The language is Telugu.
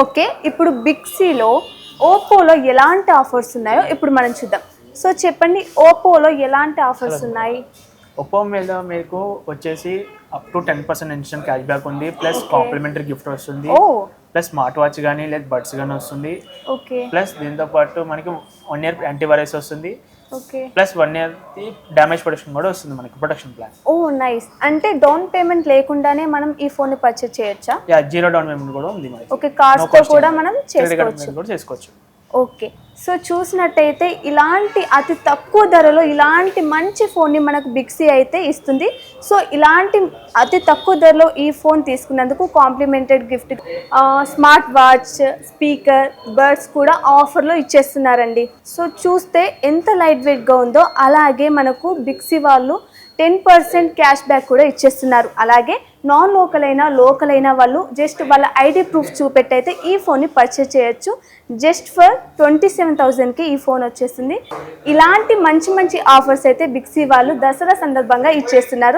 ఓకే, ఇప్పుడు బిగ్సీలో ఓప్పోలో ఎలాంటి ఆఫర్స్ ఉన్నాయో ఇప్పుడు మనం చూద్దాం. సో చెప్పండి, ఓప్పోలో ఎలాంటి ఆఫర్స్ ఉన్నాయి? ఒప్పో మీద మీకు వచ్చేసి up to 10% instant cash back ఉంది, ప్లస్ Okay. కాంప్లిమెంటరీ గిఫ్ట్ వస్తుంది, ఓ ప్లస్ స్మార్ట్ వాచ్ కానీ లేదా బడ్స్ కానీ వస్తుంది, ఓకే ప్లస్ దీంతో పాటు మనకి 1 year యాంటీవైరస్ వస్తుంది, okay. Plus 1 year damage protection కూడా వస్తుంది, మనకి ప్రొటెక్షన్ ప్లాన్. ఓ నైస్. అంటే డౌన్ పేమెంట్ లేకుండానే మనం ఈ ఫోన్ ని పర్చేస్ చేయొచ్చా? యా, 0 డౌన్ పేమెంట్ కూడా ఉంది మనకి. ఓకే, కార్డ్స్ తో కూడా మనం చేసుకోవచ్చు. కూడా చేసుకోవచ్చు. ఓకే, సో చూసినట్టయితే ఇలాంటి అతి తక్కువ ధరలో ఇలాంటి మంచి ఫోన్ని మనకు బిగ్సీ అయితే ఇస్తుంది. సో ఇలాంటి అతి తక్కువ ధరలో ఈ ఫోన్ తీసుకున్నందుకు complimented gift, smart watch, speaker, buds కూడా ఆఫర్లో ఇచ్చేస్తున్నారండి. సో చూస్తే ఎంత లైట్ వెయిట్గా ఉందో అలాగే మనకు బిగ్సీ వాళ్ళు 10% క్యాష్ బ్యాక్ కూడా ఇచ్చేస్తున్నారు. అలాగే నాన్ లోకల్ అయినా లోకల్ అయినా వాళ్ళు జస్ట్ వాళ్ళ ఐడి ప్రూఫ్ చూపెట్టయితే ఈ ఫోన్ని పర్చేస్ చేయొచ్చు. జస్ట్ ఫర్ 27,000కి ఈ ఫోన్ వచ్చేస్తుంది. ఇలాంటి మంచి మంచి ఆఫర్స్ అయితే బిగ్సీ వాళ్ళు దసరా సందర్భంగా ఇచ్చేస్తున్నారు.